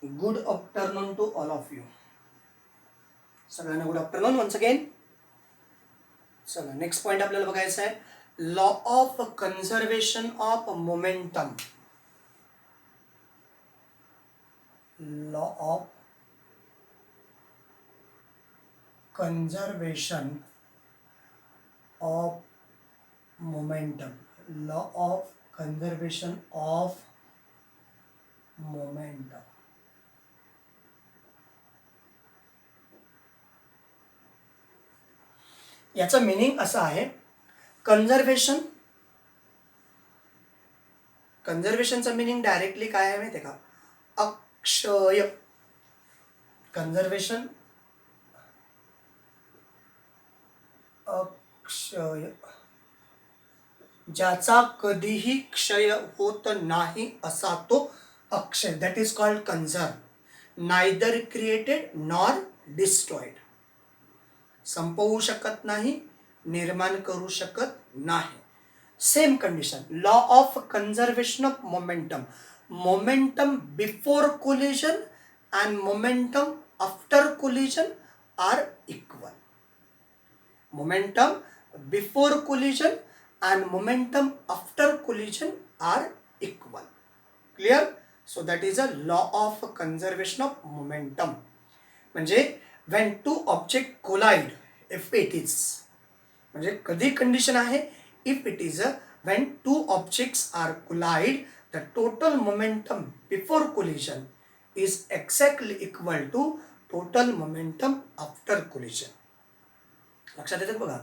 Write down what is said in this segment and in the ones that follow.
Good afternoon to all of you. सगळ्यांना good afternoon once again. चला next point आपल्याला बघायचा आहे, law of conservation of momentum. Law of conservation of momentum. Law of conservation of momentum. याचं meaning असं आहे, conservation, कन्झर्वेशनचं meaning directly काय आहे माहिती आहे का, अक्षय. कन्झर्वेशन अक्षय, ज्याचा कधीही क्षय होत नाही असा तो अक्षय. That is called conserve. Neither created nor destroyed. संपवू शकत नाही, निर्माण करू शकत नाही. Same condition, law of conservation of momentum. Momentum before collision and momentum after collision are equal. Momentum before collision and momentum after collision are equal. Clear? So that is a law of conservation of momentum. म्हणजे when two object collide, if it is, म्हणजे कधी condition आहे, if it is a when two objects are collide, the total momentum before collision is exactly equal to total momentum after collision. लक्षात येतं बघा,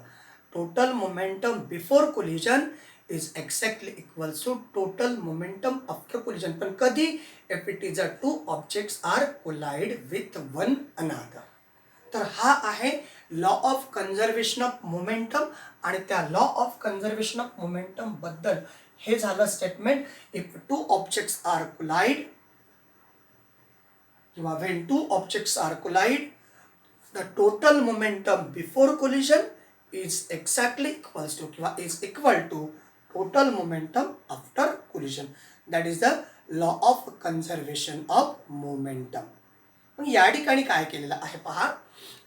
total momentum before collision is exactly equal to total momentum after collision. पण कधी, if it is a two objects are collide with one another. तर हा आहे law of conservation of momentum. आणि त्या law of conservation of momentum बद्दल हे झालं statement. If two objects are collide किंवा when two objects are collide, the total momentum before collision is exactly equals to किंवा is equal to total momentum after collision. That is the law of conservation of momentum. मग या ठिकाणी काय केलेलं आहे पहा,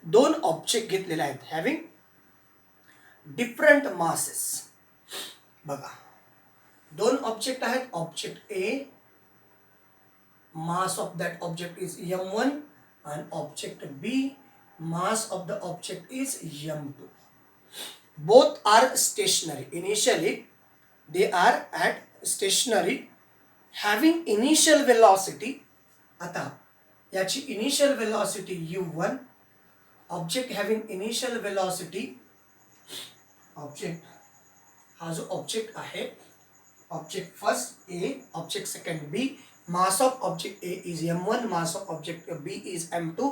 दोन ऑब्जेक्ट घेतलेले आहेत हॅव्हिंग डिफरंट मासेस. बघा, दोन ऑब्जेक्ट आहेत. Object A, mass of that object is m1, and object b, mass of the object is m2. Both are stationary. Initially they are at stationary having initial velocity. आता याची initial velocity u1, object having initial velocity, object हा जो object आहे, object first A, object second B. Mass of object A is m1, mass of object B is m2,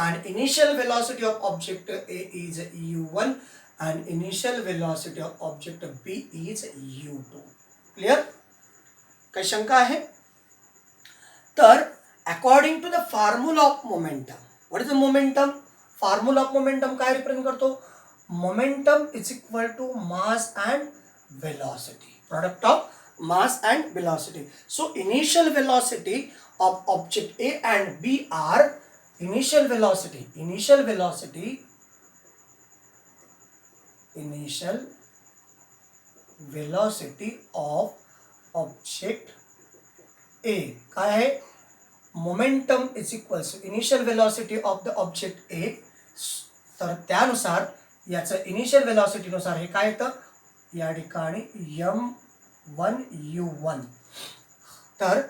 and initial velocity of object A is u1 and initial velocity of object B is u2. Clear? काही शंका आहे? तर according to the formula of momentum, what is the momentum? Formula of momentum काय represent करतो? Momentum is equal to mass and velocity, product of mass and velocity. So initial velocity of object A and B are initial velocity of object A काय आहे? Momentum is equals to initial velocity of the object A. तर त्यानुसार याचं initial वेलॉसिटीनुसार हे काय येतं या ठिकाणी m1 u1. तर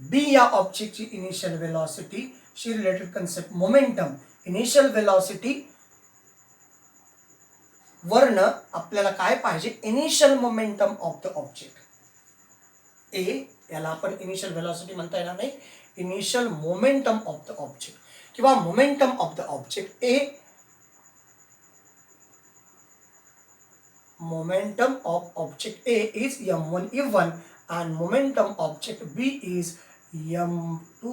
बी या ऑब्जेक्टची इनिशियल वेलॉसिटी शी related concept momentum. Initial velocity वर्ण आपल्याला काय पाहिजे? Initial momentum of the object A. याला आपण इनिशियल वेलॉसिटी म्हणता येणार नाही, initial momentum of the object किंवा momentum of the object A. Momentum of object A is m1 u1 and momentum object B is m2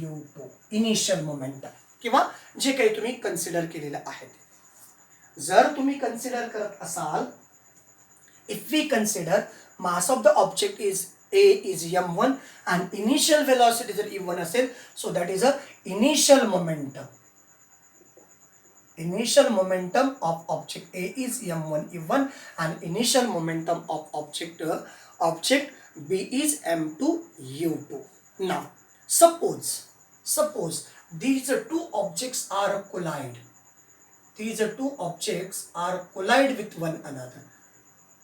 u2. Initial momentum किंवा जे काही तुम्ही कन्सिडर केलेलं आहे. जर तुम्ही कन्सिडर करत असाल, if we consider mass of the object is A is m1 and initial velocity जर e1 असेल, so that is a initial momentum. Initial momentum of object A is m1 e1 and initial momentum of object B is m2 u2. Now suppose these two objects are collide. These two objects are collide with one another.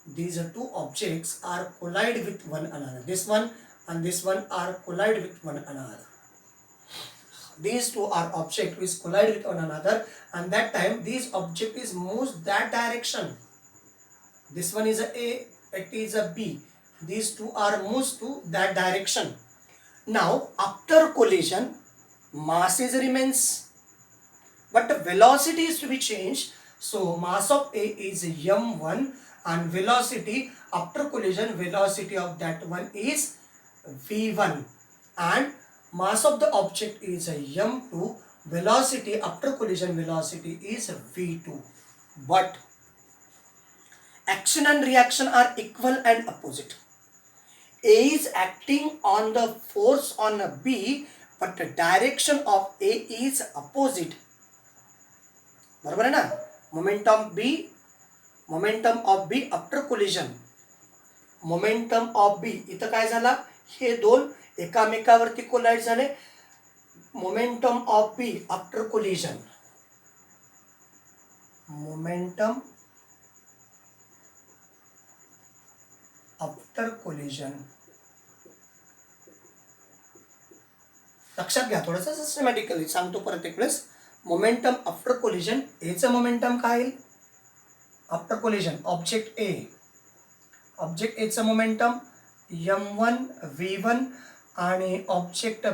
These two objects are collide with one another. This one and this one are collide with one another. These two are object which collide with one another, and that time this object is moves that direction. This one is a A, it is a B. These two are moves to that direction. Now after collision, masses remains, but the velocity is to be changed. So mass of A is m1 and velocity after collision, velocity of that one is v1, and mass of the object is m2, velocity after collision velocity is v2. But action and reaction are equal and opposite. A is acting on the force on B, but the direction of A is opposite. बरोबर आहे ना? Momentum of B after collision, momentum of B इथं काय झाला, हे दोन एकामेकावरती collide झाले. Momentum of B after collision, momentum after collision. लक्षात घ्या, थोडंसं सिस्टमॅटिकली सांगतो परत एक वेळेस. मोमेंटम आफ्टर कोलिजन, एचं मोमेंटम काय येईल आफ्टर कोलिजन, ऑब्जेक्ट एचं मोमेंटम m1 v1 आणि ऑब्जेक्ट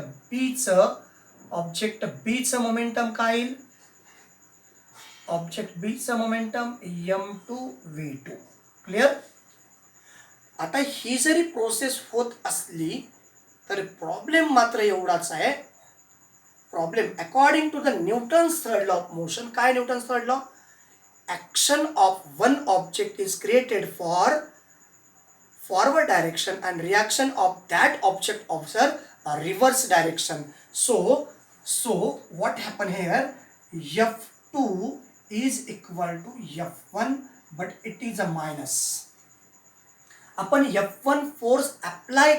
बीचं मोमेंटम काय येईल, object बीचं momentum m2 v2. Clear? आता ही जरी प्रोसेस होत असली तर प्रॉब्लेम मात्र एवढाच आहे. Problem according to the Newton's third law of motion, काय Newton's third law, action of one object is created for forward direction and reaction of that object observe a reverse direction. So what happen here, F2 is equal to F1 but it is a minus. आपण F1 force apply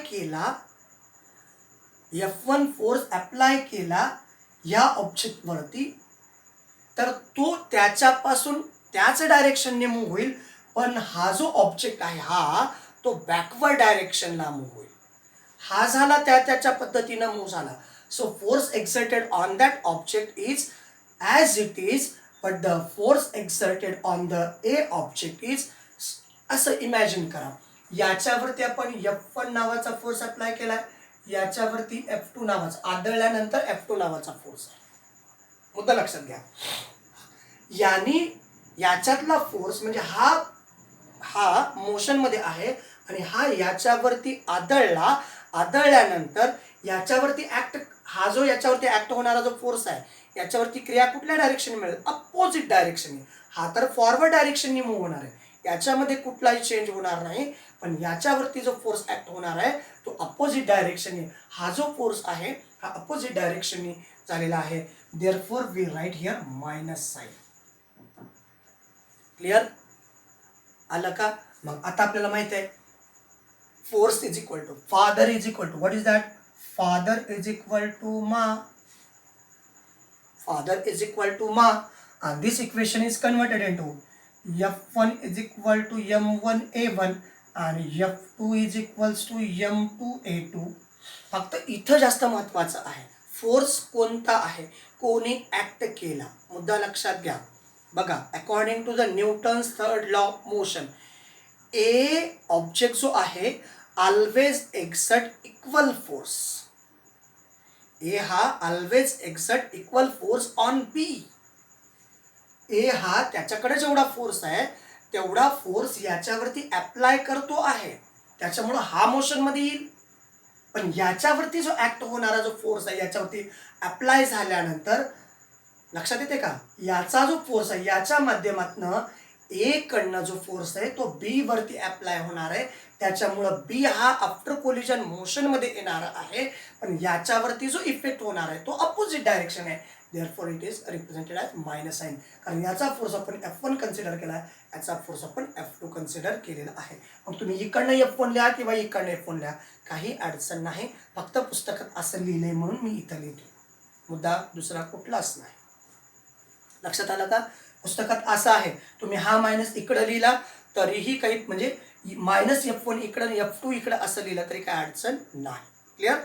केला या object वरती, तर तो त्याच्यापासून त्याच डायरेक्शनने move होईल, पण हा जो ऑब्जेक्ट आहे हा तो बॅकवर्ड डायरेक्शनला मूव्ह होईल. हा झाला त्याच्या पद्धतीनं मूव्ह झाला. So force exerted on that object is as it is, but the force exerted on the A object is, असं इमॅजिन करा. याच्यावरती आपण F1 नावाचा फोर्स अप्लाय केलाय, याच्यावरती F2 नावाचा, आदळल्यानंतर F2 नावाचा फोर्स आहे. मुद्दा लक्षात घ्या. याच्यातला फोर्स म्हणजे हा मोशन मध्ये आहे आणि हा याच्यावरती आदळल्यानंतर याच्यावरती ऍक्ट, हा जो याच्यावरती ऍक्ट होणारा जो फोर्स आहे याच्यावरती क्रिया कुठल्या डायरेक्शन मिळेल, अपोजिट डायरेक्शनने. हा तर फॉरवर्ड डायरेक्शनने मूव्ह होणार आहे, याच्यामध्ये कुठलाही चेंज होणार नाही, पण याच्यावरती जो फोर्स ऍक्ट होणार आहे तो अपोजिट डायरेक्शनने. हा जो फोर्स आहे हा अपोजिट डायरेक्शनने झालेला आहे. Therefore we write here minus sign. Clear? आलं का? मग आता आपल्याला माहित आहे force is equal to father is equal to, what is that, father is equal to ma, and this equation is converted into F1 is equal to m1 a1 and F2 is equals to m2 a2. फक्त इथं जास्त महत्वाचं आहे force कोणता आहे, कोणी act केला. मुद्दा लक्षात घ्या. बघा, according to the Newton's third law of motion, A object जो आहे always exert equal force. A हा always exert equal force on B. A हा त्याच्याकडे जेवढा फोर्स आहे तेवढा फोर्स याच्यावरती अप्लाय करतो आहे, त्याच्यामुळं हा मोशन मध्ये येईल. पण याच्यावरती जो ऍक्ट होणारा जो फोर्स आहे याच्यावरती अप्लाय झाल्यानंतर, लक्षात येते का, याचा जो फोर्स आहे याच्या माध्यमातून ए कडनं जो फोर्स आहे तो बी वरती अप्लाय होणार आहे, त्याच्यामुळं बी हा आफ्टर कोलिजन मोशनमध्ये येणारा आहे, पण याच्यावरती जो इफेक्ट होणार आहे तो अपोजिट डायरेक्शन आहे. Therefore it is represented as minus sign, कारण याचा फोर्स आपण F1 कन्सिडर केला आहे, याचा फोर्स आपण F2 कन्सिडर केलेला आहे. मग तुम्ही इकडनं F1 लिहा किंवा इकडनं F1 लिहा, काही अडचण नाही. फक्त पुस्तकात असं लिहिलंय म्हणून मी इथं लिहितो, मुद्दा दुसरा कुठलाच नाही. लक्षात आलं का? पुस्तकात असं आहे, तुम्ही हा मायनस इकडं लिहिला तरीही काही म्हणजे -F1 इकडं F2 इकडं असं लिहिलं तरी काय अडचण नाही. क्लिअर?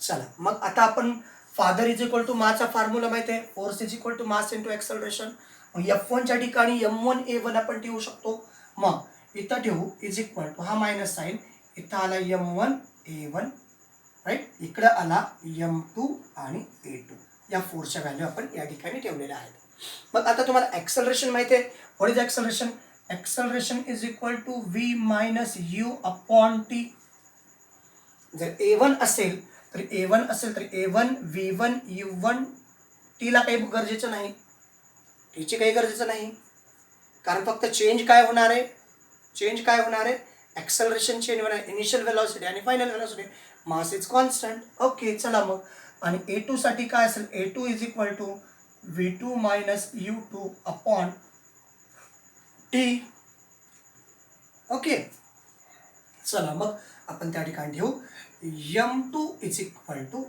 चला मग आता आपण फादर इज इक्वल टू मासचा फॉर्म्युला माहिती आहे, force is equal to mass into acceleration. मग F1च्या ठिकाणी M1A1 आपण ठेवू शकतो. मग इथं ठेवू इज इक्वल टू हा मायनस साईन, इथं आला M1A1 राईट, इकडं आला M2 आणि A2. या फोर्सच्या व्हॅल्यू आपण या ठिकाणी ठेवलेल्या आहेत. मग आता तुम्हाला ॲक्सेलरेशन माहिती आहे. What is acceleration? Acceleration is equal to V minus U upon T. जर A1 असेल तर A1 V1 U1 Tला काही गरजेचं नाही, Tची काही गरजेचं नाही, कारण फक्त चेंज काय होणार आहे, ॲक्सेलरेशन चेंज होणार आहे, इनिशियल व्हेलॉसिटी आणि final velocity. Mass is constant. Okay चला मग, आणि A2 साठी काय असेल, A2 is equal to V2 minus U2 upon T. Okay चला मग आपण त्या ठिकाणी ठेवू M2 इज इक्वल टू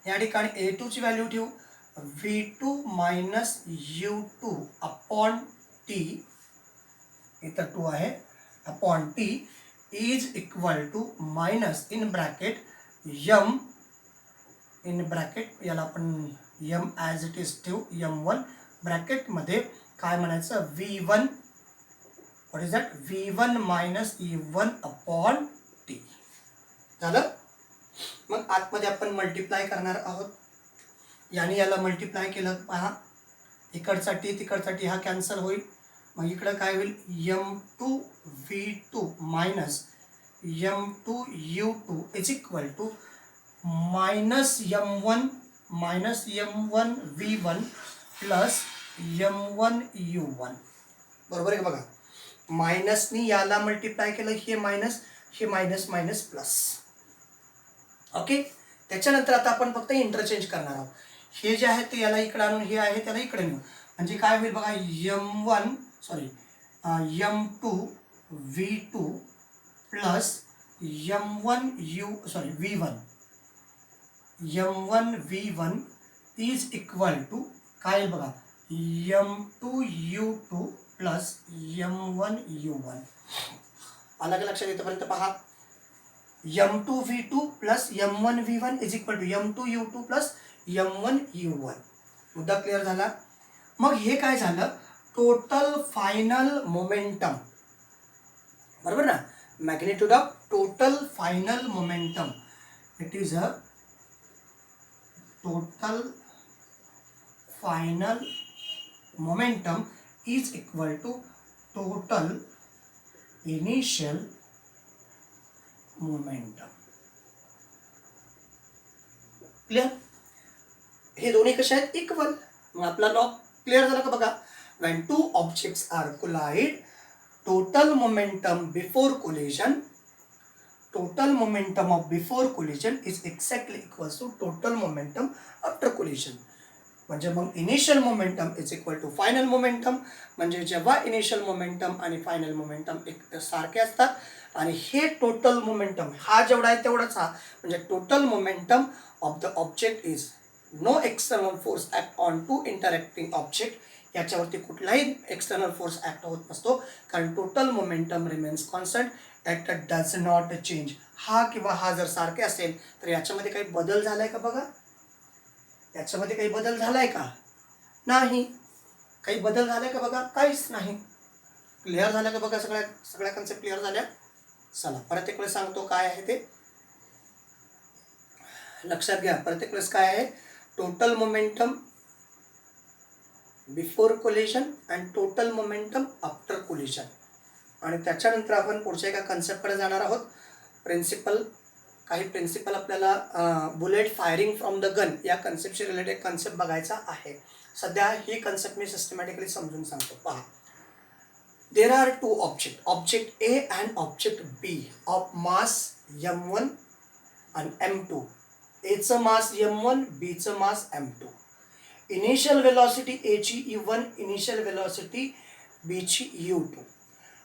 या ठिकाणी A2 ची व्हॅल्यू ठेवू V2 minus U2 upon T, इथं 2 आहे, upon T is equal to minus in bracket M, in bracket याला आपण M ॲज इट इज ठेवू, M1 ब्रॅकेटमध्ये काय म्हणायचं V1, what is that, V1 minus E1 upon T. झालं? मग आतमध्ये आपण मल्टिप्लाय करणार आहोत, याने याला मल्टिप्लाय केलं पहा, इकडचा T तिकडचा T हा कॅन्सल होईल. मग इकडं काय होईल, M2 V2 minus M2 U2 is equal to minus M1 V1 plus M1 U1. बरोबर आहे का? बघा, मायनसनी याला मल्टिप्लाय केलं, हे मायनस मायनस प्लस. ओके, त्याच्यानंतर आता आपण फक्त इंटरचेंज करणार आहोत. हे जे आहे ते याला इकडे आणून, हे आहे त्याला इकडे नेऊ, म्हणजे काय होईल बघा, M2 V2 plus M1 V1 is equal to काय बघा, M2 U2 plus M1 U1. आलं का लक्षात? येतपर्यंत पहा, M2 V2 plus M1 V1 is equal to M2 U2 plus M1 U1. मुद्दा क्लिअर झाला? मग हे काय झालं, टोटल फायनल मोमेंटम, बरोबर ना, magnitude of total final momentum, it is a total final momentum is equal to total initial momentum. Clear? हे दोन्ही कसे आहेत, इक्वल. मग आपला लॉ क्लिअर झाला का? बघा, when two objects are collide, total momentum before collision is exactly equals to total momentum after collision. म्हणजे मग initial momentum is equal to final momentum, म्हणजे जेव्हा इनिशियल मोमेंटम आणि फायनल मोमेंटम एक सारखे असतात, आणि हे टोटल मोमेंटम हा जेवढा आहे तेवढाच हा, म्हणजे total momentum of the object is no external force act on two interacting object. याच्यावरती कुठलाही एक्सटर्नल फोर्स ॲक्ट होत नसतो, कारण total momentum remains constant, that does not change. हा किंवा हा जर सारखे असेल तर याच्यामध्ये काही बदल झालाय का? बघा, याच्यामध्ये काही बदल झालाय का? नाही. काही बदल झालाय का? बघा, काहीच नाही. क्लिअर झालं का? बघा, सगळ्या कन्सेप्ट क्लिअर झाल्या. चला परत एक वेळेस सांगतो काय आहे ते, लक्षात घ्या. प्रत्येक वेळेस काय आहे, total momentum before collision and total momentum after collision. आणि त्याच्यानंतर आपण पुढच्या एका कन्सेप्टकडे जाणार आहोत. काही प्रिन्सिपल आपल्याला bullet firing from the gun या कन्सेप्टशी रिलेटेड कन्सेप्ट बघायचा आहे. सध्या ही कन्सेप्ट मी सिस्टमॅटिकली समजून सांगतो. पहा, there are two objects, object A and object B of mass m1 and m2. Aचं मास m1, Bचं mass m2. Initial velocity A ची u1, इनिशियल वेलॉसिटी B ची u2.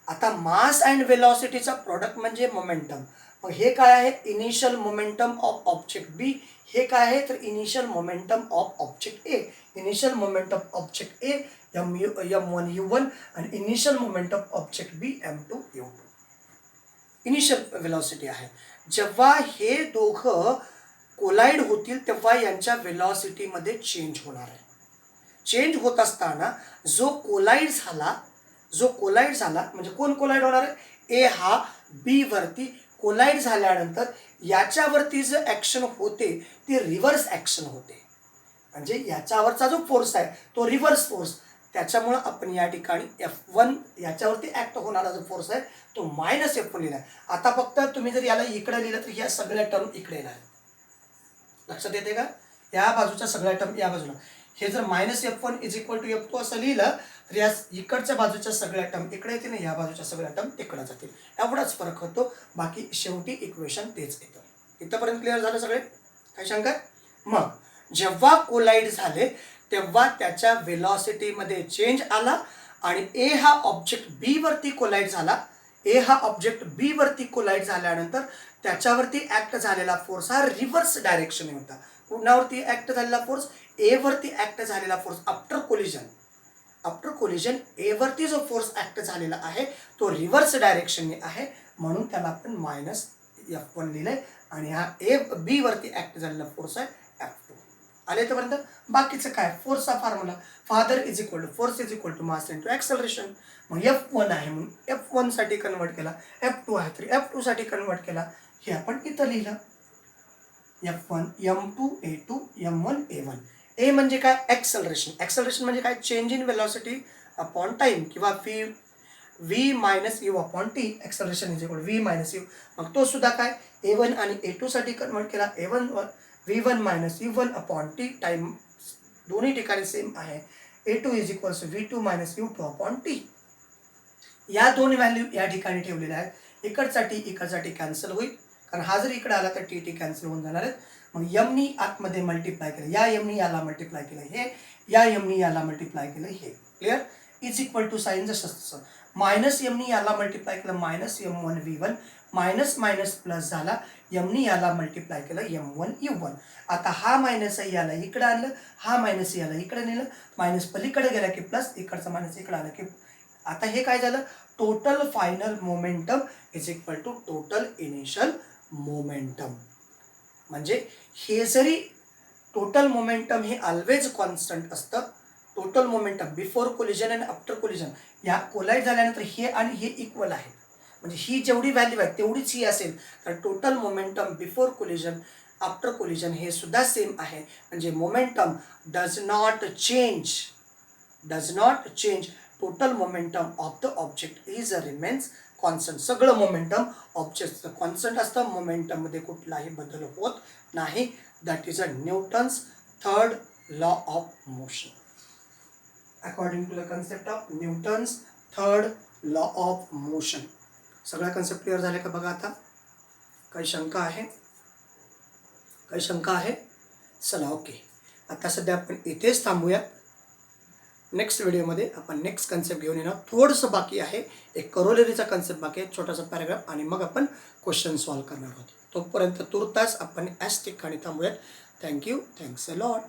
आता मास अँड वेलॉसिटीचा प्रोडक्ट म्हणजे मोमेंटम. मग हे काय आहे, initial momentum of object B. हे काय आहे तर initial momentum of object A. Initial momentum object A m1 u1 आणि initial momentum object B m2 u2. Initial velocity आहे. जेव्हा हे दोघं कोलाइड होतील तेव्हा यांच्या वेलॉसिटीमध्ये चेंज होणार आहे. चेंज होत असताना जो कोलाइड झाला म्हणजे कोण कोलाइड होणार आहे, ए हा बी वरती कोलाइड झाल्यानंतर याच्यावरती जो ॲक्शन होते ती रिव्हर्स ॲक्शन होते. म्हणजे याच्यावरचा जो फोर्स आहे तो रिव्हर्स फोर्स. त्याच्यामुळं आपण या ठिकाणी F1 याच्यावरती ॲक्ट होणारा जो फोर्स आहे तो -F1 लिहिला आहे. आता फक्त तुम्ही जर याला इकडे लिहिलं तर ह्या सगळ्या टर्म इकडे येणार. लक्षात येते का, या बाजूच्या सगळ्या टर्म या बाजूला. हे जर -F1 = F2 असं लिहिलं तर या इकडच्या बाजूच्या सगळ्या टर्म इकडे येतील आणि या बाजूच्या सगळ्या टर्म तिकडे जातील. एवढाच फरक होतो, बाकी शेवटी इक्वेशन तेच येतं. इथंपर्यंत क्लिअर झालं सगळे, काय शंका? मग जेव्हा कोलाइड झाले तेव्हा त्याच्या वेलॉसिटीमध्ये चेंज आला आणि ए हा ऑब्जेक्ट बी वरती कोलाइड झाला. ए हा ऑब्जेक्ट बी वरती कोलाइड झाल्यानंतर त्याच्यावरती ॲक्ट झालेला फोर्स हा रिव्हर्स डायरेक्शन होता. कुणावरती ॲक्ट झालेला फोर्स, ए वरती ॲक्ट झालेला फोर्स आफ्टर कोलिजन ए वरती जो फोर्स ॲक्ट झालेला आहे तो रिव्हर्स डायरेक्शनने आहे, म्हणून त्याला आपण -F1 लिहिलंय आणि हा ए बी वरती ॲक्ट झालेला फोर्स आहे F2. आले पर्यंत. बाकीचं काय, फोर्सचा formula force is equal to mass into acceleration. मग F1 आहे म्हणून F1 साठी कन्वर्ट केला, F2 आहे तर F2 साठी कन्वर्ट केला. हे आपण इथं लिहिलं, F1 m2 a2 m1 a1. ए म्हणजे काय, ॲक्सेलरेशन म्हणजे काय, change in velocity upon time किंवा v minus U upon T. Acceleration is equal v minus U. मग तो सुद्धा काय, a1 आणि a2 साठी कन्वर्ट केला, v1 minus u1 upon T. Time दोन्ही ठिकाणी सेम आहे. a2 is equal to v2 minus u2 upon T. या दोन व्हॅल्यू या ठिकाणी ठेवलेल्या आहेत. इकडसाठी कॅन्सल होईल, कारण हा जर इकडे आला तर टी कॅन्सल होऊन जाणार आहेत. मग यमनी आतमध्ये मल्टिप्लाय केलं, या यमनी याला मल्टिप्लाय केलं हे, या यमनी याला मल्टिप्लाय केलं हे. Clear. Is equal to sign जसं तसं. मायनस यमनी याला मल्टिप्लाय केलं -m1 v1, minus minus plus झाला, यमनी याला मल्टिप्लाय केलं m1 u1. आता हा मायनस आहे याला इकडे आणलं, हा मायनस याला इकडे नेलं, मायनस पलीकडे गेला की प्लस, इकडचा मायनस इकडे आला की. आता हे काय झालं, total final momentum is equal to total initial momentum. म्हणजे हे जरी टोटल मोमेंटम हे ऑलवेज कॉन्स्टंट असतं. टोटल मोमेंटम बिफोर कोलिजन आणि आफ्टर कोलिजन, या कोलाइड झाल्यानंतर हे आणि हे इक्वल आहेत. म्हणजे ही जेवढी व्हॅल्यू आहे तेवढीच ही असेल, तर total momentum before collision after collision हे सुद्धा सेम आहे. म्हणजे momentum does not change. Total momentum of the object is remains constant. सगळं मोमेंटम ऑब्जेक्टचं कॉन्स्टंट असतं, मोमेंटममध्ये कुठलाही बदल होत नाही. That is a Newton's third law of motion. According to the concept of Newton's third law of motion. सगळ्या concept clear झाले का बघा. आता काही शंका आहे? चला ओके. आता सध्या आपण इथेच थांबूया. नेक्स्ट व्हिडिओमध्ये आपण नेक्स्ट कन्सेप्ट घेऊन येणार. थोडंसं बाकी आहे, एक करोलरीचा कन्सेप्ट बाकी आहे, छोटासा पॅराग्राफ, आणि मग आपण क्वेश्चन सॉल्व्ह करणार आहोत. तोपर्यंत तुर्तास आपण याच ठिकाणी थांबूयात. थँक्यू. Thanks a lot.